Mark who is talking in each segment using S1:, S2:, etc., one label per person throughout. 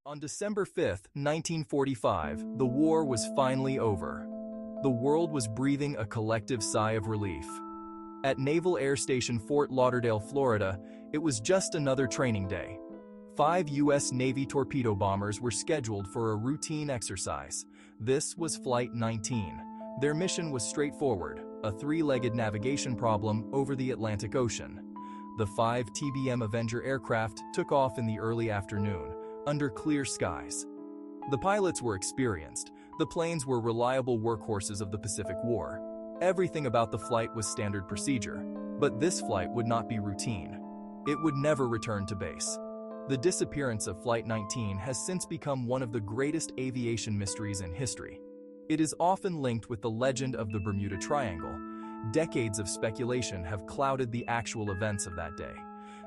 S1: On December 5, 1945, the war was finally over. The world was breathing a collective sigh of relief. At Naval Air Station Fort Lauderdale, Florida, it was just another training day. 5 U.S. Navy torpedo bombers were scheduled for a routine exercise. This was Flight 19. Their mission was straightforward, a 3-legged navigation problem over the Atlantic Ocean. The 5 TBM Avenger aircraft took off in the early afternoon, under clear skies. The pilots were experienced. The planes were reliable workhorses of the Pacific War. Everything about the flight was standard procedure. But this flight would not be routine. It would never return to base. The disappearance of Flight 19 has since become one of the greatest aviation mysteries in history. It is often linked with the legend of the Bermuda Triangle. Decades of speculation have clouded the actual events of that day.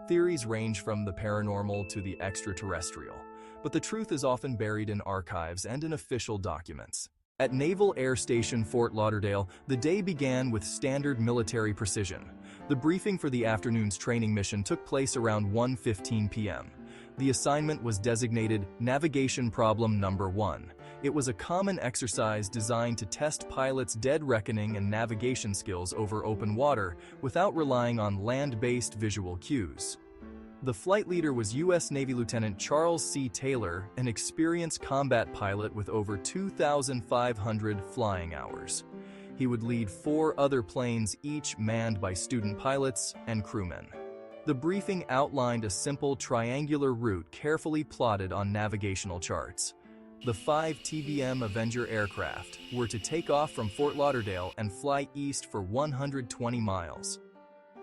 S1: Theories range from the paranormal to the extraterrestrial, but the truth is often buried in archives and in official documents. At Naval Air Station Fort Lauderdale, the day began with standard military precision. The briefing for the afternoon's training mission took place around 1:15 p.m. The assignment was designated Navigation Problem Number 1. It was a common exercise designed to test pilots' dead reckoning and navigation skills over open water without relying on land-based visual cues. The flight leader was U.S. Navy Lieutenant Charles C. Taylor, an experienced combat pilot with over 2,500 flying hours. He would lead 4 other planes, each manned by student pilots and crewmen. The briefing outlined a simple triangular route carefully plotted on navigational charts. The 5 TBM Avenger aircraft were to take off from Fort Lauderdale and fly east for 120 miles.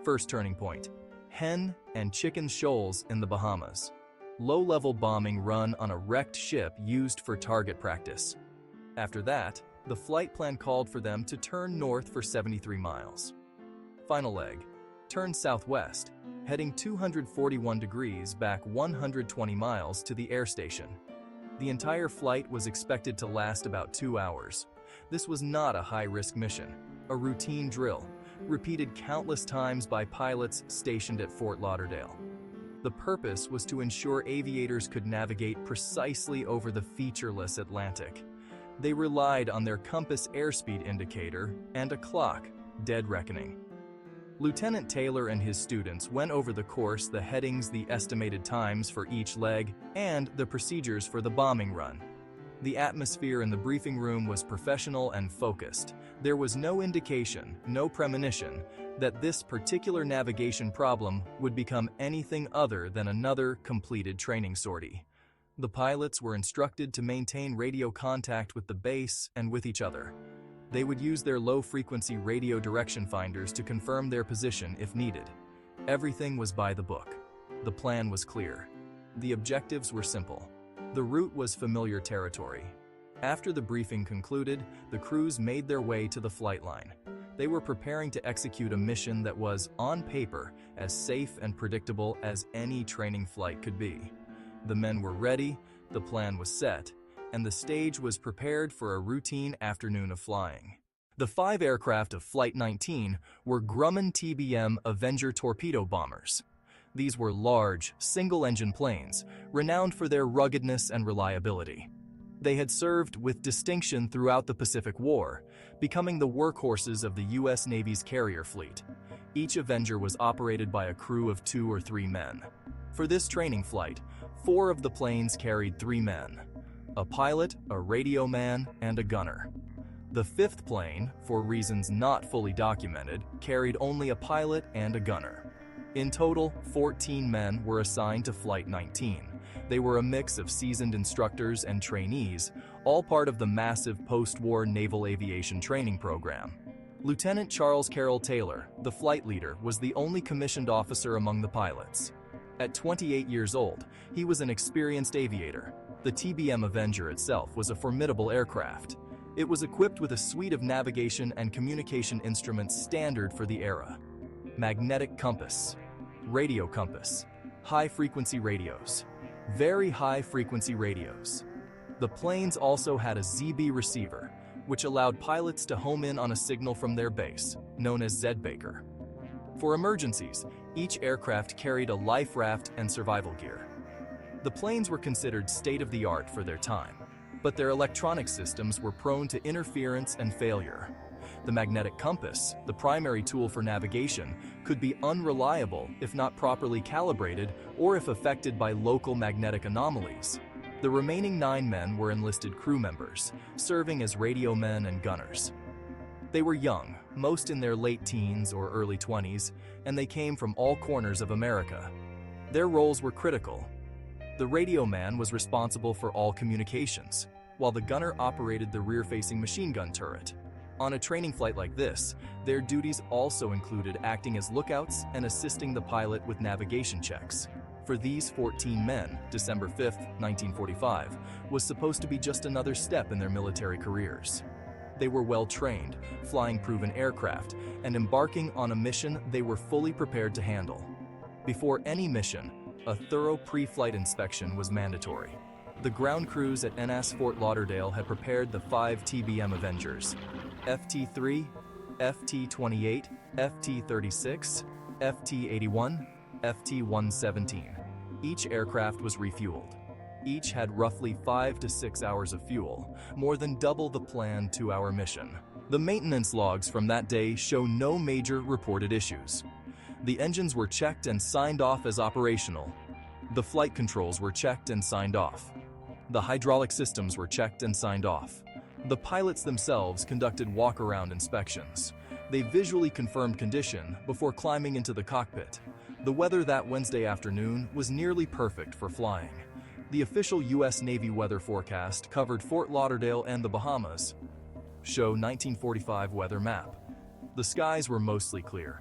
S1: First turning point: Hen and Chicken Shoals in the Bahamas. Low-level bombing run on a wrecked ship used for target practice. After that, the flight plan called for them to turn north for 73 miles. Final leg: turn southwest, heading 241 degrees back 120 miles to the air station. The entire flight was expected to last about 2 hours. This was not a high-risk mission, a routine drill, repeated countless times by pilots stationed at Fort Lauderdale. The purpose was to ensure aviators could navigate precisely over the featureless Atlantic. They relied on their compass airspeed indicator and a clock, dead reckoning. Lieutenant Taylor and his students went over the course, the headings, the estimated times for each leg, and the procedures for the bombing run. The atmosphere in the briefing room was professional and focused. There was no indication, no premonition, that this particular navigation problem would become anything other than another completed training sortie. The pilots were instructed to maintain radio contact with the base and with each other. They would use their low-frequency radio direction finders to confirm their position if needed. Everything was by the book. The plan was clear. The objectives were simple. The route was familiar territory. After the briefing concluded, the crews made their way to the flight line. They were preparing to execute a mission that was, on paper, as safe and predictable as any training flight could be. The men were ready, the plan was set, and the stage was prepared for a routine afternoon of flying. The 5 aircraft of Flight 19 were Grumman TBM Avenger torpedo bombers. These were large, single-engine planes, renowned for their ruggedness and reliability. They had served with distinction throughout the Pacific War, becoming the workhorses of the U.S. Navy's carrier fleet. Each Avenger was operated by a crew of 2 or 3 men. For this training flight, 4 of the planes carried 3 men: a pilot, a radio man, and a gunner. The 5th plane, for reasons not fully documented, carried only a pilot and a gunner. In total, 14 men were assigned to Flight 19. They were a mix of seasoned instructors and trainees, all part of the massive post-war naval aviation training program. Lieutenant Charles Carroll Taylor, the flight leader, was the only commissioned officer among the pilots. At 28 years old, he was an experienced aviator. The TBM Avenger itself was a formidable aircraft. It was equipped with a suite of navigation and communication instruments standard for the era: magnetic compass, radio compass, high-frequency radios, very high-frequency radios. The planes also had a ZB receiver, which allowed pilots to home in on a signal from their base, known as Z-Baker. For emergencies, each aircraft carried a life raft and survival gear. The planes were considered state-of-the-art for their time, but their electronic systems were prone to interference and failure. The magnetic compass, the primary tool for navigation, could be unreliable if not properly calibrated or if affected by local magnetic anomalies. The remaining 9 men were enlisted crew members, serving as radio men and gunners. They were young, most in their late teens or early 20s, and they came from all corners of America. Their roles were critical. The radio man was responsible for all communications, while the gunner operated the rear-facing machine gun turret. On a training flight like this, their duties also included acting as lookouts and assisting the pilot with navigation checks. For these 14 men, December 5, 1945, was supposed to be just another step in their military careers. They were well-trained, flying proven aircraft, and embarking on a mission they were fully prepared to handle. Before any mission, a thorough pre-flight inspection was mandatory. The ground crews at NS Fort Lauderdale had prepared the 5 TBM Avengers, FT-3, FT-28, FT-36, FT-81, FT-117. Each aircraft was refueled. Each had roughly 5 to 6 hours of fuel, more than double the planned 2-hour mission. The maintenance logs from that day show no major reported issues. The engines were checked and signed off as operational. The flight controls were checked and signed off. The hydraulic systems were checked and signed off. The pilots themselves conducted walk-around inspections. They visually confirmed condition before climbing into the cockpit. The weather that Wednesday afternoon was nearly perfect for flying. The official U.S. Navy weather forecast covered Fort Lauderdale and the Bahamas. Show 1945 weather map. The skies were mostly clear.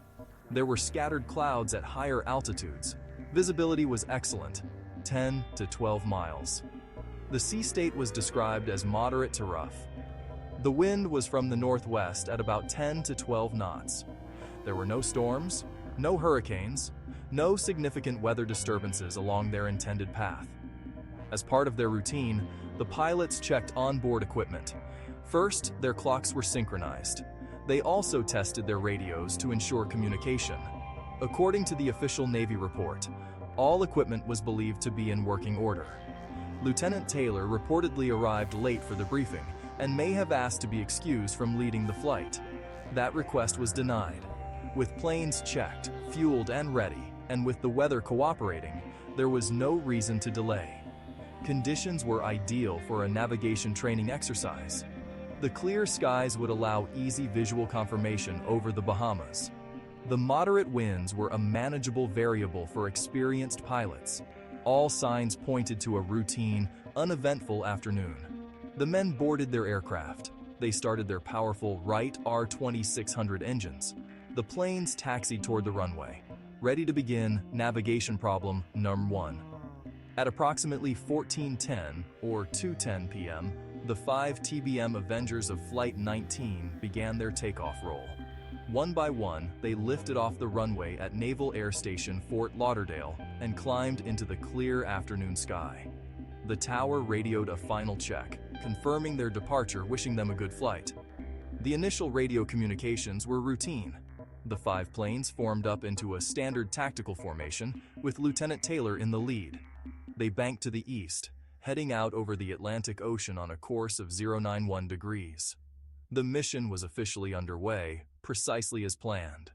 S1: There were scattered clouds at higher altitudes. Visibility was excellent, 10 to 12 miles. The sea state was described as moderate to rough. The wind was from the northwest at about 10 to 12 knots. There were no storms, no hurricanes, no significant weather disturbances along their intended path. As part of their routine, the pilots checked onboard equipment. First, their clocks were synchronized. They also tested their radios to ensure communication. According to the official Navy report, all equipment was believed to be in working order. Lieutenant Taylor reportedly arrived late for the briefing and may have asked to be excused from leading the flight. That request was denied. With planes checked, fueled, and ready, and with the weather cooperating, there was no reason to delay. Conditions were ideal for a navigation training exercise. The clear skies would allow easy visual confirmation over the Bahamas. The moderate winds were a manageable variable for experienced pilots. All signs pointed to a routine, uneventful afternoon. The men boarded their aircraft. They started their powerful Wright R-2600 engines. The planes taxied toward the runway, ready to begin navigation problem number 1. At approximately 14:10 or 2:10 p.m., the 5 TBM Avengers of Flight 19 began their takeoff roll. One by one, they lifted off the runway at Naval Air Station Fort Lauderdale and climbed into the clear afternoon sky. The tower radioed a final check, confirming their departure, wishing them a good flight. The initial radio communications were routine. The 5 planes formed up into a standard tactical formation, with Lieutenant Taylor in the lead. They banked to the east, heading out over the Atlantic Ocean on a course of 091 degrees. The mission was officially underway, precisely as planned.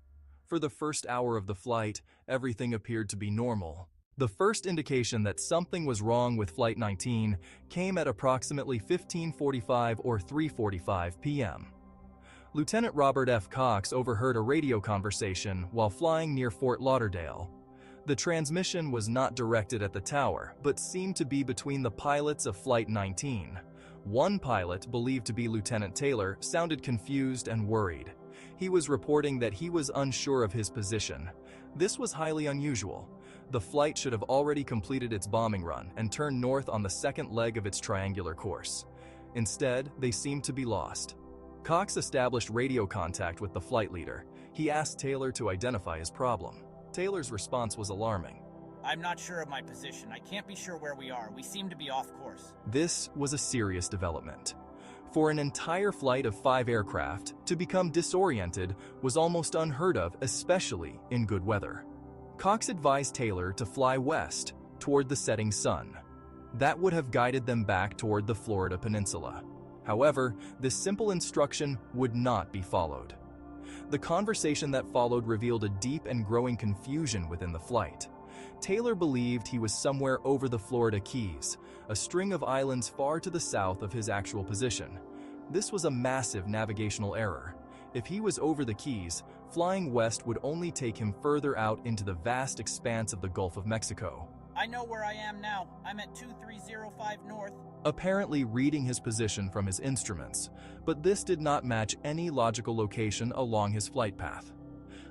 S1: For the first hour of the flight, everything appeared to be normal. The first indication that something was wrong with Flight 19 came at approximately 15:45 or 3:45 p.m. Lieutenant Robert F. Cox overheard a radio conversation while flying near Fort Lauderdale. The transmission was not directed at the tower, but seemed to be between the pilots of Flight 19. One pilot, believed to be Lieutenant Taylor, sounded confused and worried. He was reporting that he was unsure of his position. This was highly unusual. The flight should have already completed its bombing run and turned north on the second leg of its triangular course. Instead, they seemed to be lost. Cox established radio contact with the flight leader. He asked Taylor to identify his problem. Taylor's response was alarming.
S2: "I'm not sure of my position. I can't be sure where we are. We seem to be off course."
S1: This was a serious development. For an entire flight of 5 aircraft to become disoriented was almost unheard of, especially in good weather. Cox advised Taylor to fly west, toward the setting sun. That would have guided them back toward the Florida Peninsula. However, this simple instruction would not be followed. The conversation that followed revealed a deep and growing confusion within the flight. Taylor believed he was somewhere over the Florida Keys, a string of islands far to the south of his actual position. This was a massive navigational error. If he was over the Keys, flying west would only take him further out into the vast expanse of the Gulf of Mexico.
S2: I know where I am now. I'm at 2305 north.
S1: Apparently reading his position from his instruments, but this did not match any logical location along his flight path.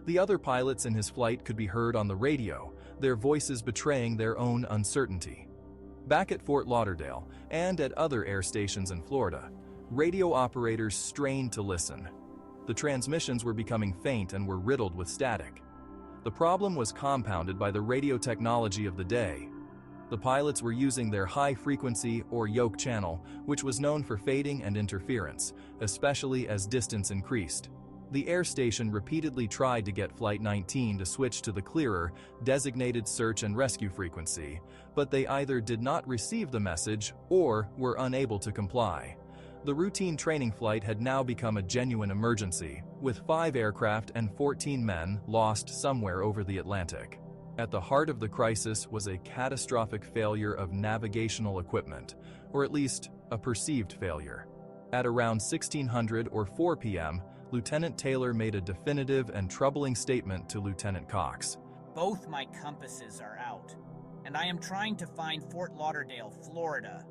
S1: The other pilots in his flight could be heard on the radio, their voices betraying their own uncertainty. Back at Fort Lauderdale and at other air stations in Florida, radio operators strained to listen. The transmissions were becoming faint and were riddled with static. The problem was compounded by the radio technology of the day. The pilots were using their high-frequency or yoke channel, which was known for fading and interference, especially as distance increased. The air station repeatedly tried to get Flight 19 to switch to the clearer, designated search and rescue frequency, but they either did not receive the message or were unable to comply. The routine training flight had now become a genuine emergency, with 5 aircraft and 14 men lost somewhere over the Atlantic. At the heart of the crisis was a catastrophic failure of navigational equipment, or at least a perceived failure. At around 1600 or 4 p.m., Lieutenant Taylor made a definitive and troubling statement to Lieutenant Cox.
S2: Both my compasses are out, and I am trying to find Fort Lauderdale, Florida.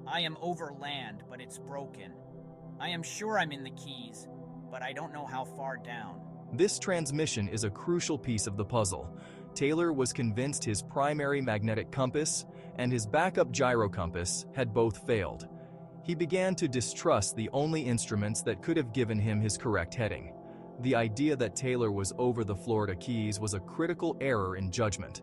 S2: I am over land, but it's broken. I am sure I'm in the Keys, but I don't know how far down.
S1: This transmission is a crucial piece of the puzzle. Taylor was convinced his primary magnetic compass and his backup gyro compass had both failed. He began to distrust the only instruments that could have given him his correct heading. The idea that Taylor was over the Florida Keys was a critical error in judgment.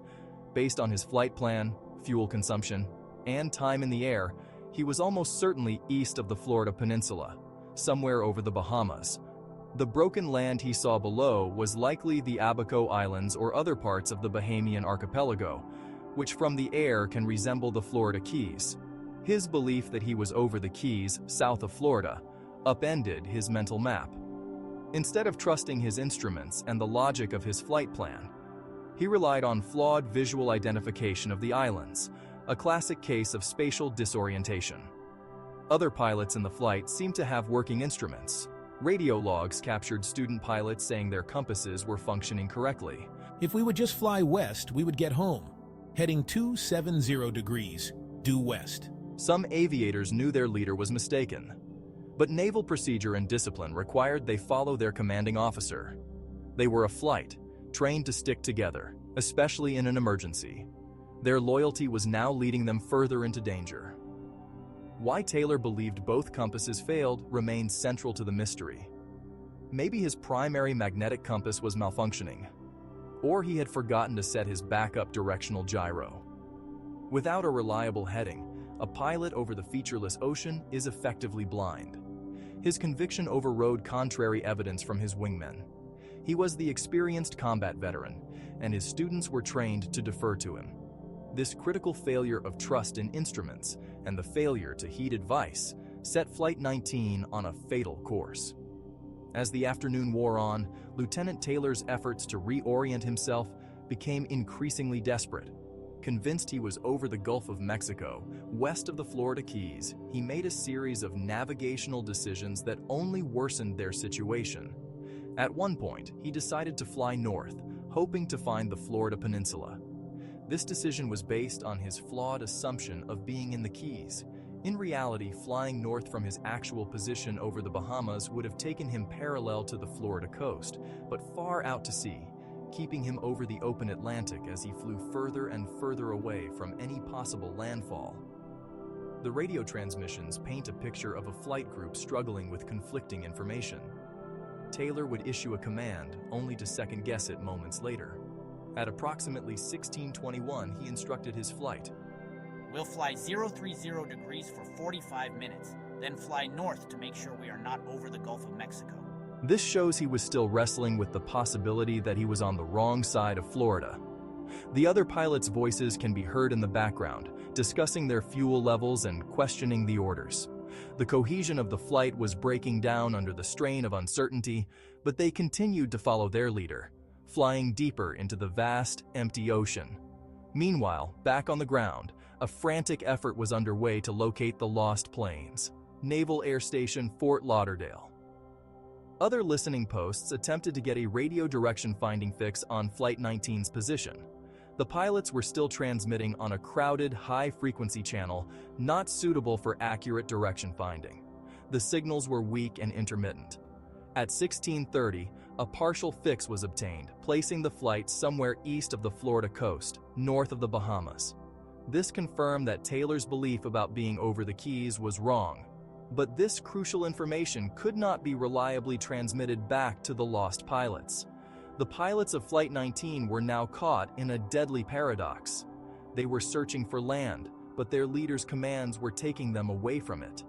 S1: Based on his flight plan, fuel consumption, and time in the air, he was almost certainly east of the Florida Peninsula, somewhere over the Bahamas. The broken land he saw below was likely the Abaco Islands or other parts of the Bahamian archipelago, which from the air can resemble the Florida Keys. His belief that he was over the Keys, south of Florida, upended his mental map. Instead of trusting his instruments and the logic of his flight plan, he relied on flawed visual identification of the islands, a classic case of spatial disorientation. Other pilots in the flight seemed to have working instruments. Radio logs captured student pilots saying their compasses were functioning correctly.
S3: If we would just fly west, we would get home. Heading 270 degrees, due west.
S1: Some aviators knew their leader was mistaken, but naval procedure and discipline required they follow their commanding officer. They were a flight, trained to stick together, especially in an emergency. Their loyalty was now leading them further into danger. Why Taylor believed both compasses failed remains central to the mystery. Maybe his primary magnetic compass was malfunctioning, or he had forgotten to set his backup directional gyro. Without a reliable heading, a pilot over the featureless ocean is effectively blind. His conviction overrode contrary evidence from his wingmen. He was the experienced combat veteran, and his students were trained to defer to him. This critical failure of trust in instruments and the failure to heed advice set Flight 19 on a fatal course. As the afternoon wore on, Lieutenant Taylor's efforts to reorient himself became increasingly desperate. Convinced he was over the Gulf of Mexico, west of the Florida Keys, he made a series of navigational decisions that only worsened their situation. At one point, he decided to fly north, hoping to find the Florida Peninsula. This decision was based on his flawed assumption of being in the Keys. In reality, flying north from his actual position over the Bahamas would have taken him parallel to the Florida coast, but far out to sea, keeping him over the open Atlantic as he flew further and further away from any possible landfall. The radio transmissions paint a picture of a flight group struggling with conflicting information. Taylor would issue a command, only to second-guess it moments later. At approximately 1621, he instructed his flight.
S2: We'll fly 030 degrees for 45 minutes, then fly north to make sure we are not over the Gulf of Mexico.
S1: This shows he was still wrestling with the possibility that he was on the wrong side of Florida. The other pilots' voices can be heard in the background, discussing their fuel levels and questioning the orders. The cohesion of the flight was breaking down under the strain of uncertainty, but they continued to follow their leader, flying deeper into the vast, empty ocean. Meanwhile, back on the ground, a frantic effort was underway to locate the lost planes. Naval Air Station Fort Lauderdale. Other listening posts attempted to get a radio direction finding fix on Flight 19's position. The pilots were still transmitting on a crowded, high-frequency channel not suitable for accurate direction finding. The signals were weak and intermittent. At 16:30, a partial fix was obtained, placing the flight somewhere east of the Florida coast, north of the Bahamas. This confirmed that Taylor's belief about being over the Keys was wrong. But this crucial information could not be reliably transmitted back to the lost pilots. The pilots of Flight 19 were now caught in a deadly paradox. They were searching for land, but their leader's commands were taking them away from it.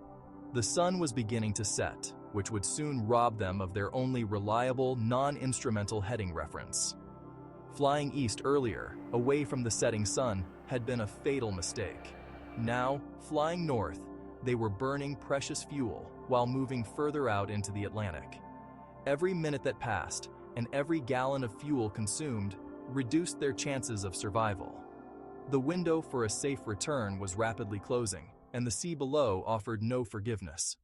S1: The sun was beginning to set, which would soon rob them of their only reliable, non-instrumental heading reference. Flying east earlier, away from the setting sun, had been a fatal mistake. Now, flying north, they were burning precious fuel while moving further out into the Atlantic. Every minute that passed, and every gallon of fuel consumed, reduced their chances of survival. The window for a safe return was rapidly closing, and the sea below offered no forgiveness.